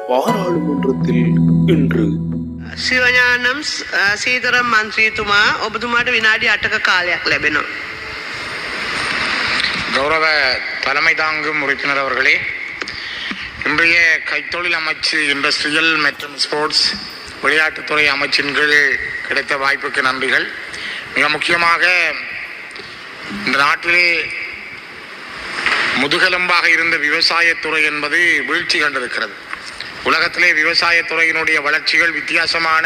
பாராளுமன்றத்தில் இன்று සිවඥානම් සීතරම් මන්ත්‍රීතුමා ඔබතුමාට විනාඩි 8ක කාලයක් ලැබෙනවා. கௌரவ தலைமை தாங்கும் உறுப்பினர் அவர்களே, இன்றைய கைத்தொழில் அமைச்சு இண்டஸ்ட்ரியல் மற்றும் ஸ்போர்ட்ஸ் விளையாட்டுத்துறை அமைச்சின் கீழ் கிடைத்த வாய்ப்புக்கு நன்றிகள். மிக முக்கியமாக இந்த நாட்டிலே முதுகெலும்பாக இருந்த விவசாயத்துறை என்பது வீழ்ச்சி கண்டிருக்கிறது. உலகத்திலே விவசாயத்துறையினுடைய வளர்ச்சிகள் வித்தியாசமான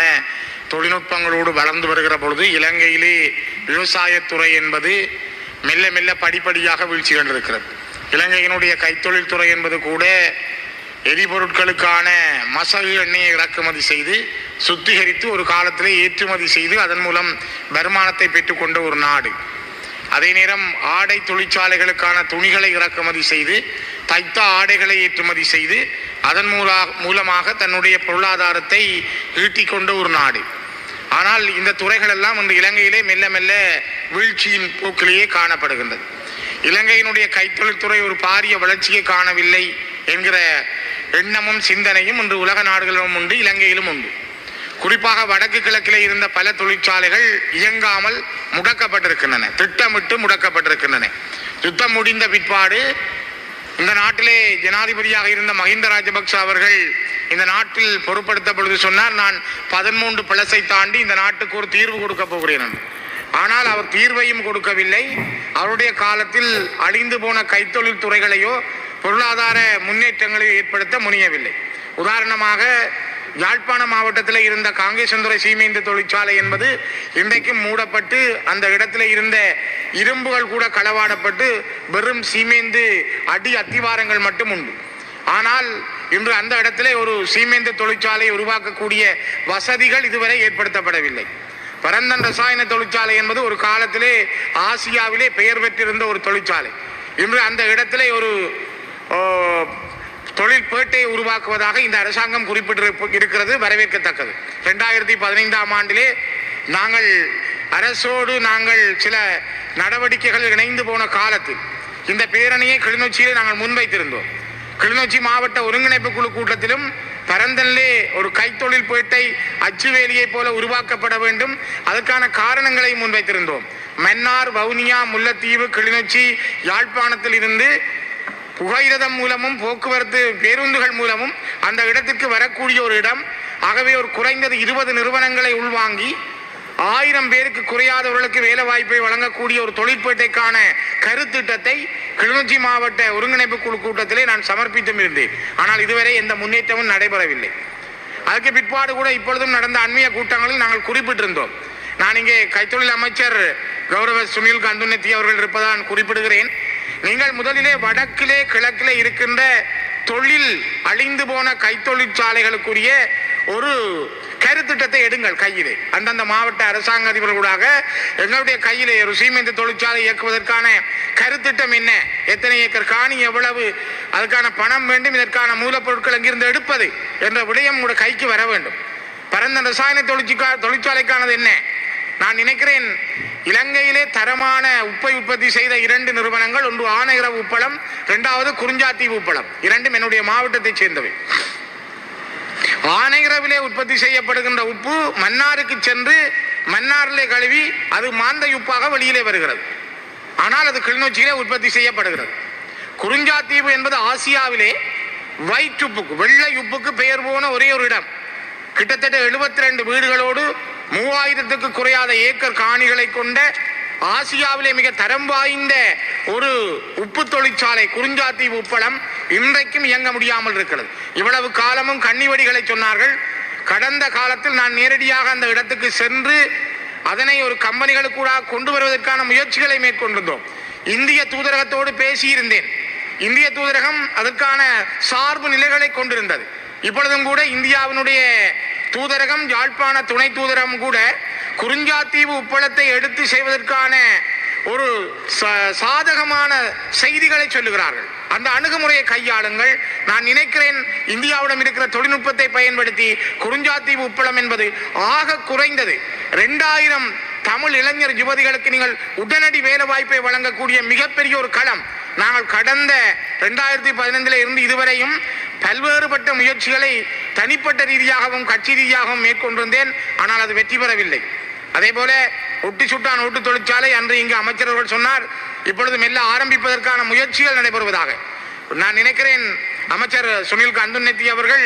தொழில்நுட்பங்களோடு வளர்ந்து வருகிற பொழுது இலங்கையிலே விவசாயத்துறை என்பது மெல்ல மெல்ல படிப்படியாக வீழ்ச்சி கண்டிருக்கிறது. இலங்கையினுடைய கைத்தொழில் துறை என்பது கூட எரிபொருட்களுக்கான மசகு எண்ணெயை இறக்குமதி செய்து சுத்திகரித்து ஒரு காலத்திலே ஏற்றுமதி செய்து அதன் மூலம் வருமானத்தை பெற்றுக்கொண்ட ஒரு நாடு. அதே நேரம் ஆடை தொழிற்சாலைகளுக்கான துணிகளை இறக்குமதி செய்து தைத்த ஆடைகளை ஏற்றுமதி செய்து அதன் மூலமாக தன்னுடைய பொருளாதாரத்தை ஈட்டிக் கொண்ட ஒரு நாடு. ஆனால் இந்த துறைகள் எல்லாம் இந்த இலங்கையிலே மெல்ல மெல்ல வீழ்ச்சியின் போக்கிலேயே காணப்படுகின்றது. இலங்கையினுடைய கைத்தொழில்துறை ஒரு பாரிய வளர்ச்சியை காணவில்லை என்கிற எண்ணமும் சிந்தனையும் இன்று உலக நாடுகளிலும் உண்டு, இலங்கையிலும் உண்டு. குறிப்பாக வடக்கு கிழக்கிலே இருந்த பல தொழிற்சாலைகள் இயங்காமல் முடக்கப்பட்டிருக்கின்றன, திட்டமிட்டு முடக்கப்பட்டிருக்கின்றன. யுத்தம் முடிந்த பிற்பாடு இந்த நாட்டிலே ஜனாதிபதியாக இருந்த மஹிந்த ராஜபக்ஷ அவர்கள் இந்த நாட்டில் பொறுப்படுத்த பொழுது சொன்னார், நான் 13 பிளஸை தாண்டி இந்த நாட்டுக்கு ஒரு தீர்வு கொடுக்க போகிறேன். ஆனால் அவர் தீர்வையும் கொடுக்கவில்லை. அவருடைய காலத்தில் அழிந்து போன கைத்தொழில் துறைகளையோ பொருளாதார முன்னேற்றங்களையோ ஏற்படுத்த முனையவில்லை. உதாரணமாக யாழ்ப்பாண மாவட்டத்தில் இருந்த காங்கேசந்துறை சீமேந்து தொழிற்சாலை என்பது இன்றைக்கும் மூடப்பட்டு அந்த இடத்துல இருந்த இரும்புகள் கூட களவாடப்பட்டு வெறும் சீமேந்து அடி அத்திவாரங்கள் மட்டும் உண்டு. ஆனால் இன்று அந்த இடத்திலே ஒரு சீமேந்து தொழிற்சாலை உருவாக்கக்கூடிய வசதிகள் இதுவரை ஏற்படுத்தப்படவில்லை. பரந்தன் ரசாயன தொழிற்சாலை என்பது ஒரு காலத்திலே ஆசியாவிலே பெயர் பெற்றிருந்த ஒரு தொழிற்சாலை. இன்று அந்த இடத்திலே ஒரு தொழிற்பேட்டையை உருவாக்குவதாக இந்த அரசாங்கம் குறிப்பிட்டு இருக்கிறது, வரவேற்கத்தக்கது. 2015ஆம் ஆண்டிலே நாங்கள் அரசோடு சில நடவடிக்கைகள் இணைந்து போன காலத்தில் இந்த பேரணியை கிளிநொச்சியிலே நாங்கள் முன்வைத்திருந்தோம். கிளிநொச்சி மாவட்ட ஒருங்கிணைப்பு குழு கூட்டத்திலும் பரந்தனிலே ஒரு கைத்தொழில் பேட்டை அச்சுவேலியை போல உருவாக்கப்பட வேண்டும், அதற்கான காரணங்களை முன்வைத்திருந்தோம். மன்னார், வவுனியா, முல்லைத்தீவு, கிளிநொச்சி, யாழ்ப்பாணத்தில் இருந்து புகையிரதம் மூலமும் போக்குவரத்து பேருந்துகள் மூலமும் அந்த இடத்திற்கு வரக்கூடிய ஒரு இடம். ஆகவே ஒரு குறைந்தது 20 நிறுவனங்களை உள்வாங்கி 1000 பேருக்கு குறையாதவர்களுக்கு வேலை வாய்ப்பை வழங்கக்கூடிய ஒரு தொழிற்பேட்டைக்கான கருத்திட்டத்தை கிளிநொச்சி மாவட்ட ஒருங்கிணைப்பு குழு கூட்டத்திலே நான் சமர்ப்பித்தும் இருந்தேன். ஆனால் இதுவரை எந்த முன்னேற்றமும் நடைபெறவில்லை. அதுக்கு பிற்பாடு கூட இப்பொழுதும் நடந்த அண்மைய கூட்டங்களில் நாங்கள் குறிப்பிட்டிருந்தோம். நான் இங்கே கைத்தொழில் அமைச்சர் கௌரவ சுனில் கந்துநெத்தி அவர்கள் இருப்பதான் குறிப்பிடுகிறேன். நீங்கள் முதலிலே வடக்கிலே கிழக்கிலே இருக்கின்ற தொழில் அழிந்து போன கைத்தொழிற்சாலைகளுக்குரிய ஒரு கருத்திட்டத்தை எடுங்கள் கையிலே. அந்தந்த மாவட்ட அரசாங்க அதிபர்களாக எங்களுடைய கையிலே ஒரு சீமெந்து தொழிற்சாலை இயக்குவதற்கான கருத்திட்டம் என்ன, எத்தனை ஏக்கர் காணி, எவ்வளவு அதுக்கான பணம் வேண்டும், இதற்கான மூலப்பொருட்கள் எங்கிருந்து எடுப்பது என்ற விடயம் உங்களுடைய கைக்கு வர வேண்டும். பரந்த ரசாயன தொழிற்சாலைக்கானது என்ன? நான் நினைக்கிறேன் இலங்கையிலே தரமான உப்பை உற்பத்தி செய்த 2 நிறுவனங்கள், ஒன்று ஆனையிறவு உப்பளம், 2வது குறிஞ்சாத்தீவு உப்பளம், இரண்டும் என்னுடைய மாவட்டத்தை சேர்ந்தவை. ஆனையிறவிலே உற்பத்தி செய்யப்படுகின்ற உப்பு மன்னாருக்கு சென்று மன்னாரிலே கழுவி அது மாந்தை உப்பாக வெளியிலே வருகிறது. ஆனால் அது கிளிநொச்சியிலே உற்பத்தி செய்யப்படுகிறது. குறிஞ்சாத்தீவு என்பது ஆசியாவிலே ஒயிட் உப்புக்கு, வெள்ளை உப்புக்கு பெயர் போன ஒரே ஒரு இடம். கிட்டத்தட்ட 72 வீடுகளோடு 3000க்கு குறையாத ஏக்கர் காணிகளை கொண்ட ஆசியாவிலே மிக தரம் வாய்ந்த ஒரு உப்பு தொழிற்சாலை குறிஞ்சாத்தீவு உப்பளம் இன்றைக்கும் இயங்க முடியாமல் இருக்கிறது. இவ்வளவு காலமும் கன்னிவடிகளை சொன்னார்கள். கடந்த காலத்தில் நான் நேரடியாக அந்த இடத்துக்கு சென்று அதனை ஒரு கம்பெனிகளுக்கு கொண்டு வருவதற்கான முயற்சிகளை மேற்கொண்டிருந்தோம். இந்திய தூதரகத்தோடு பேசியிருந்தேன். இந்திய தூதரகம் அதற்கான சார்பு நிலைகளை கொண்டிருந்தது. இப்பொழுதும் கூட இந்தியாவினுடைய தூதரகம், யாழ்ப்பாண துணை தூதரகம் கூட குறிஞ்சாத்தீவு உப்பளத்தை எடுத்து செய்வதற்கான ஒரு சாதகமான செய்திகளை சொல்லுகிறார்கள். அந்த அணுகுமுறையை கையாளுங்கள். நான் நினைக்கிறேன் இந்தியாவிடம் இருக்கிற தொழில்நுட்பத்தை பயன்படுத்தி குறிஞ்சாத்தீவு உப்பளம் என்பது ஆக குறைந்தது 2000 தமிழ் இளைஞர் யுவதிகளுக்கு நீங்கள் உடனடி வேலை வாய்ப்பை வழங்கக்கூடிய மிகப்பெரிய ஒரு களம். நாங்கள் கடந்த 2015 இருந்து இதுவரையும் பல்வேறுபட்ட முயற்சிகளை தனிப்பட்ட ரீதியாகவும் கட்சி ரீதியாகவும் மேற்கொண்டிருந்தேன். ஆனால் அது வெற்றி பெறவில்லை. அதே போல ஒட்டி சுட்டான் ஓட்டு தொழிற்சாலை அன்று இங்கு அமைச்சர்கள் சொன்னார், இப்பொழுது மெல்ல ஆரம்பிப்பதற்கான முயற்சிகள் நடைபெறுவதாக. நான் நினைக்கிறேன் அமைச்சர் சுனில் கந்துநெத்தி அவர்கள்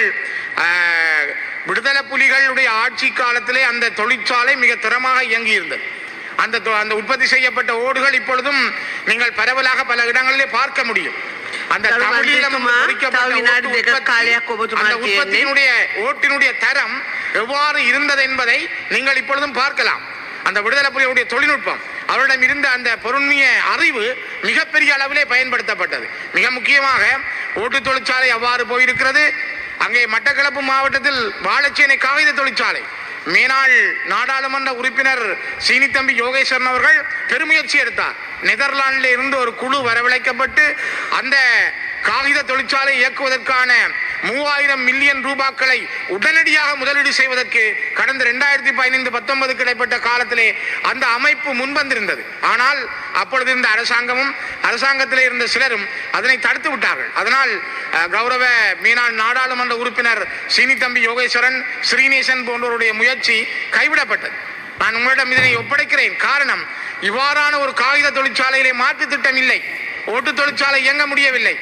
விடுதலை புலிகளுடைய ஆட்சி காலத்திலே அந்த தொழிற்சாலை மிக திறமாக இயங்கியிருந்தது. அந்த உற்பத்தி செய்யப்பட்ட ஓடுகள் இப்பொழுதும் நீங்கள் பரவலாக பல இடங்களிலே பார்க்க முடியும். அந்த ஓட்டினுடைய தரம் எவ்வாறு இருந்தது என்பதை நீங்கள் இப்பொழுதும் பார்க்கலாம். அந்த விடுதலை புலிகளுடைய தொழில்நுட்பம், அவரிடம் இருந்த அந்த பொருண்மைய அறிவு மிகப்பெரிய அளவிலே பயன்படுத்தப்பட்டது. மிக முக்கியமாக ஓட்டு தொழிற்சாலை அவ்வாறு போயிருக்கிறது. அங்கே மட்டக்களப்பு மாவட்டத்தில் வாழைச்சேனை காகித தொழிற்சாலை மேனாள் நாடாளுமன்ற உறுப்பினர் சீனித்தம்பி யோகேஸ்வரன் அவர்கள் பெருமுயற்சி எடுத்தார். நெதர்லாந்தில் இருந்து ஒரு குழு வரவழைக்கப்பட்டு அந்த காகித தொழிற்சாலை இயக்குவதற்கான 3000 மில்லியன் ரூபாய்களை உடனடியாக முதலீடு செய்வதற்கு கடந்த 2015-19 கிடைப்பட்ட காலத்திலே அந்த அமைப்பு முன்வந்திருந்தது. ஆனால் அப்பொழுது இருந்த அரசாங்கத்திலே இருந்த சிலரும் அதனை தடுத்து விட்டார்கள். அதனால் கௌரவ மேனாள் நாடாளுமன்ற உறுப்பினர் சீனித்தம்பி யோகேஸ்வரன், ஸ்ரீநேசன் போன்றவருடைய முயற்சி கைவிடப்பட்டது. நான் உங்களிடம் இதனை ஒப்படைக்கிறேன். காரணம், இவ்வாறான ஒரு காகித தொழிற்சாலையிலே மாற்று திட்டம் இல்லை. ஓட்டு தொழிற்சாலை இயங்க முடியவில்லை.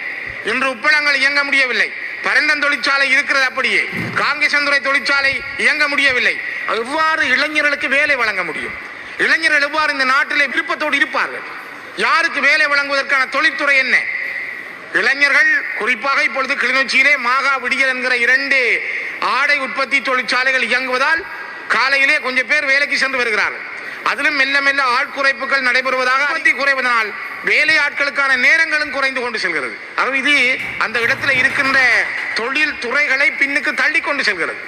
இன்று உப்பளங்கள் இயங்க முடியவில்லை. பரந்தன் தொழிற்சாலை இருக்கிறது, அப்படியே காங்கேசந்துறை தொழிற்சாலை இயங்க முடியவில்லை. எவ்வாறு இளைஞர்களுக்கு வேலை வழங்க முடியும்? இளைஞர்கள் எவ்வாறு இந்த நாட்டிலே விருப்பத்தோடு இருப்பார்கள்? யாருக்கு வேலை வழங்குவதற்கான தொழில்துறை என்ன? இளைஞர்கள் குறிப்பாக இப்பொழுது கிளிநொச்சியிலே மாகா விடியல் என்கிற 2 ஆடை உற்பத்தி தொழிற்சாலைகள் இயங்குவதால் காலையிலே கொஞ்சம் பேர் வேலைக்கு சென்று வருகிறார்கள். அதிலும் மெல்ல மெல்ல ஆள் குறைப்புகள் நடைபெறுவதாக குறைவதனால் வேலை ஆட்களுக்கான நேரங்களும் குறைந்து கொண்டு செல்கிறது. இது அந்த இடத்துல இருக்கின்ற தொழில் துறைகளை பின்னுக்கு தள்ளி கொண்டு செல்கிறது.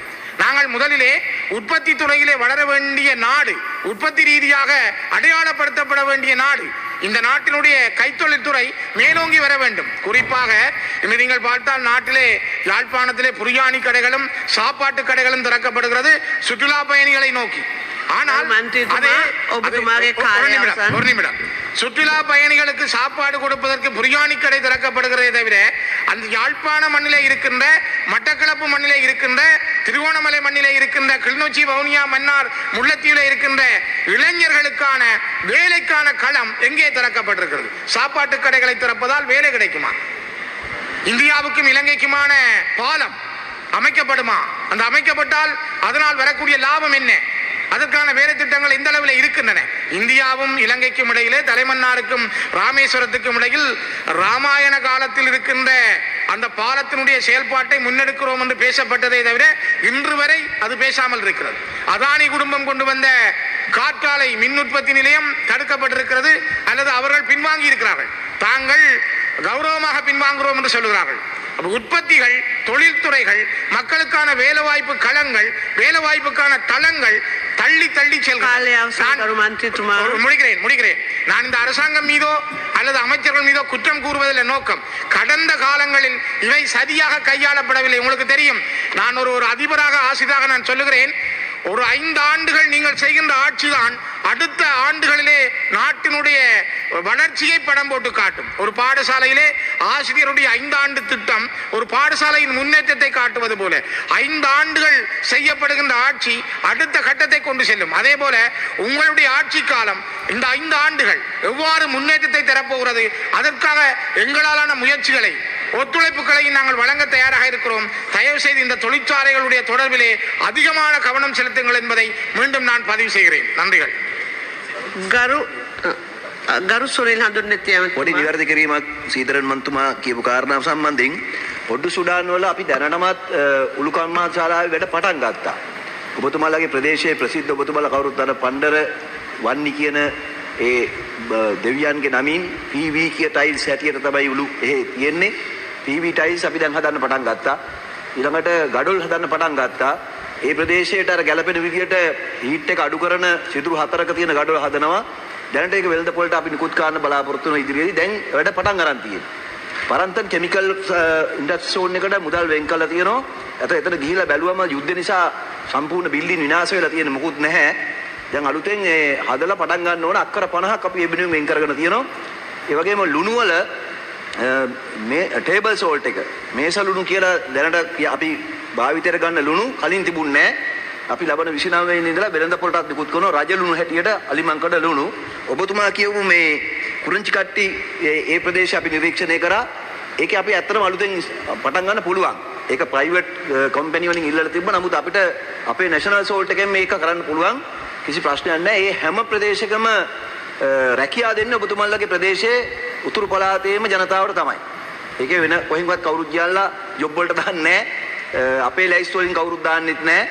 நாங்கள் முதலிலே உற்பத்தி துறையிலே வளர வேண்டிய நாடு, உற்பத்தி ரீதியாக அடையாளப்படுத்தப்பட வேண்டிய நாடு. இந்த நாட்டினுடைய கைத்தொழில் துறை மேலோங்கி வர வேண்டும். குறிப்பாக இன்று நீங்கள் பார்த்தால் நாட்டிலே யாழ்ப்பாணத்திலே புரியாணி கடைகளும் சாப்பாட்டு கடைகளும் திறக்கப்படுகிறது சுற்றுலா பயணிகளை நோக்கி. ஆனால் ஒரு நிமிடம், சுற்றுலா பயணிகளுக்கு சாப்பாடு கொடுப்பதற்கு புரியாணி கடை திறக்கப்படுகிறதே தவிர அந்த யாழ்ப்பாண மண்ணிலே இருக்கின்ற, மட்டக்களப்பு மண்ணிலே இருக்கின்ற, திருவோணமலை மண்ணிலே இருக்கின்ற, கிளிநொச்சி, வவுனியா, மன்னார், முல்லைத்தீவிலே இருக்கின்ற இளைஞர்களுக்கான வேலைக்கான களம் எங்கே திறக்கப்பட்டிருக்கிறது? சாப்பாட்டு கடைகளை திறப்பதால் வேலை கிடைக்குமா? இந்தியாவுக்கும் இலங்கைக்குமான பாலம் அமைக்கப்படுமா? அந்த அமைக்கப்பட்டால் அதனால் வரக்கூடிய லாபம் என்ன? அதற்கான வேலை திட்டங்கள் எந்த அளவில் இருக்கின்றன? இந்தியாவும் இலங்கைக்கும் இடையிலே, தலைமன்னாருக்கும் ராமேஸ்வரத்துக்கும் இடையில் ராமாயண காலத்தில் இருக்கின்ற அந்த பாலத்தினுடைய செயல்பாட்டை முன்னெடுக்கிறோம் என்று பேசப்பட்டதை தவிர இன்று வரை அது பேசாமல் இருக்கிறது. அதானி குடும்பம் கொண்டு வந்த காற்றாலை மின் உற்பத்தி நிலையம் தடுக்கப்பட்டிருக்கிறது, அல்லது அவர்கள் பின்வாங்கி இருக்கிறார்கள். தாங்கள் கௌரவமாக பின்வாங்குகிறோம் என்று சொல்லுகிறார்கள். உற்பத்திகள், தொழில்துறைகள், மக்களுக்கான வேலைவாய்ப்பு களங்கள், வேலைவாய்ப்புக்கான தளங்கள் தள்ளி தள்ளி முடிக்கிறேன். நான் இந்த அரசாங்கம் மீதோ அல்லது அமைச்சர்கள் மீதோ குற்றம் கூறுவதில் நோக்கம், கடந்த காலங்களில் இவை சரியாக கையாளப்படவில்லை. உங்களுக்கு தெரியும், நான் ஒரு அதிபராக ஆசிரியராக நான் சொல்லுகிறேன், ஒரு 5 ஆண்டுகள் நீங்கள் செய்கின்ற ஆட்சிதான் அடுத்த ஆண்டுகளிலே நாட்டினுடைய வளர்ச்சியை படம் போட்டு காட்டும். ஒரு பாடசாலையிலே ஆசிரியருடைய 5 ஆண்டு திட்டம் ஒரு பாடசாலையின் முன்னேற்றத்தை காட்டுவது போல 5 ஆண்டுகள் செய்யப்படுகின்ற ஆட்சி அடுத்த கட்டத்தை கொண்டு செல்லும். அதே போல உங்களுடைய ஆட்சி காலம் இந்த 5 ஆண்டுகள் எவ்வாறு முன்னேற்றத்தை தரப்போகிறது, அதற்காக எங்களாலான முயற்சிகளை, ஒத்துழைப்புகளை நாங்கள் வழங்க தயாராக இருக்கிறோம். தயவு செய்து இந்த தொழிற்சாலைகளுடைய தொடர்பிலே அதிகமான கவனம் செலுத்துங்கள் என்பதை மீண்டும் நான் பதிவு செய்கிறேன். நன்றிகள். ගරු සුනිල් හඳුන්වන්නේ පොඩි නිවැරදි කිරීමක් සීතරන් මන්තුමා කියපු කාරණාව සම්බන්ධයෙන් ඔඩ්ඩු සුඩාන් වල අපි දැනටමත් උළු කර්මාන්ත ශාලාවේ වැඩ පටන් ගත්තා. ඔබතුමාලාගේ ප්‍රදේශයේ ප්‍රසිද්ධ ඔබතුමාලා කවුරුත් දන්න පණ්ඩර වන්නි කියන ඒ දෙවියන්ගේ නමින් PV කිය ටයිල්ස් හැටියට තමයි උළු එහෙ තියෙන්නේ. PV ටයිල්ස් අපි දැන් හදන්න පටන් ගත්තා. ඊළඟට ගඩොල් හදන්න පටන් ගත්තා. ඒ ප්‍රදේශයට අර ගැළපෙන විදියට හීට් එක අඩු කරන සිදුරු 4ක තියෙන ගඩොල් හදනවා. දැනට ඒක වෙළඳ පොළට අපි නිකුත් කරන්න බලාපොරොත්තු වෙන ඉදිරියේදී දැන් වැඩ පටන් ගන්න තියෙනවා. පරන්තන් කෙමිකල් ඉන්ඩස්ට්‍රි සෝන් එකට මුදල් වෙන් කරලා තියෙනවා. එතන ගිහිලා බැලුවම යුද්ධ නිසා සම්පූර්ණ බිල්ඩින් විනාශ වෙලා තියෙන මොකුත් නැහැ. දැන් අලුතෙන් හදලා පටන් ගන්න ඕන අක්කර 50ක් අපි ඒ වෙනුවෙන් වෙන් කරගෙන තියෙනවා. ඒ වගේම ලුණු වල මේ ටේබල් සෝල්ට් එක මේස ලුණු කියලා දැනට අපි භාවිතයට ගන්න ලුණු කලින් තිබුණේ නැහැ. අපි ලබන 29 වෙනි ඉඳලා වෙළඳ පොළටත් නිකුත් කරන රජ ලුණු හැටියට අලිමංකඩ ලුණු. ඔබතුමා කියවු මේ කුරුංචි කට්ටි ඒ ප්‍රදේශය අපි නිරීක්ෂණය කරා. ඒකේ අපි ඇත්තටම අලුතෙන් පටන් ගන්න පුළුවන්. ඒක ප්‍රයිවට් කම්පැනි වලින් ඉල්ලලා තිබ්බා. නමුත් අපිට අපේ නැෂනල් සෝල්ට් එකෙන් මේක කරන්න පුළුවන්. කිසි ප්‍රශ්නයක් නැහැ. මේ හැම ප්‍රදේශයකම රැකියාව දෙන්නේ ඔබතුමාලගේ ප්‍රදේශයේ උතුරු පළාතේම ජනතාවට තමයි. ඒකේ වෙන කොහෙන්වත් කවුරුත් ගියල්ලා ජොබ් වලට දාන්නේ නැහැ. අපේ ලයිස්ට් වලින් කවුරුත් දාන්නෙත් නැහැ.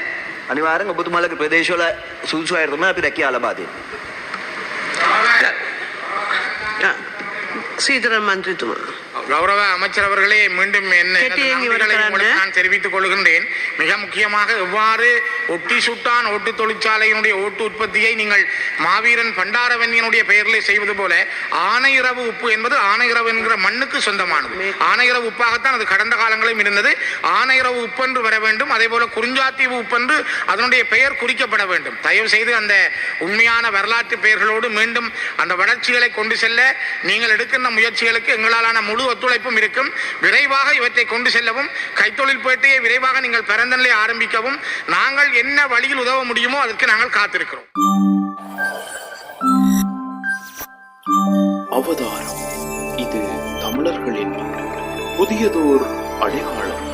අනිවාර්යෙන් ඔබතුමාලගේ ප්‍රදේශවල සුදුසු අයට තමයි අපි රැකියාව ලබා දෙන්නේ. சீதரன் மந்திரித்துவம் கௌரவ அமைச்சர் அவர்களே மீண்டும் என்ன நான் தெரிவித்துக் கொள்கின்றேன். மிக முக்கியமாக எவ்வாறு ஒட்டி சுட்டான் ஓட்டு தொழிற்சாலையினுடைய ஓட்டு உற்பத்தியை நீங்கள் மாவீரன் பண்டாரவன்யனுடைய பெயரிலே செய்வது போல ஆனையிறவு உப்பு என்பது ஆனையிறவு என்கிற மண்ணுக்கு சொந்தமானது. ஆனையிறவு உப்பாகத்தான் அது கடந்த காலங்களிலும் இருந்தது. ஆனையிறவு உப்பென்று வர வேண்டும். அதே போல குறிஞ்சாத்தீவு உப்பென்று அதனுடைய பெயர் குறிக்கப்பட வேண்டும். தயவு செய்து அந்த உண்மையான வரலாற்று பெயர்களோடு மீண்டும் அந்த வளர்ச்சிகளை கொண்டு செல்ல நீங்கள் எடுக்கின்ற முயற்சிகளுக்கு எங்களாலான முழு ஒத்துழைப்பும் இருக்கும். விரைவாக இவற்றை கொண்டு செல்லவும் கைத்தொழில் பேட்டையை விரைவாக நீங்கள் பரந்தனிலே ஆரம்பிக்கவும் நாங்கள் என்ன வழியில் உதவ முடியுமோ அதற்கு நாங்கள் காத்திருக்கிறோம். அவதாரம் இது தமிழர்களின் புதியதோர் அடையாளம்.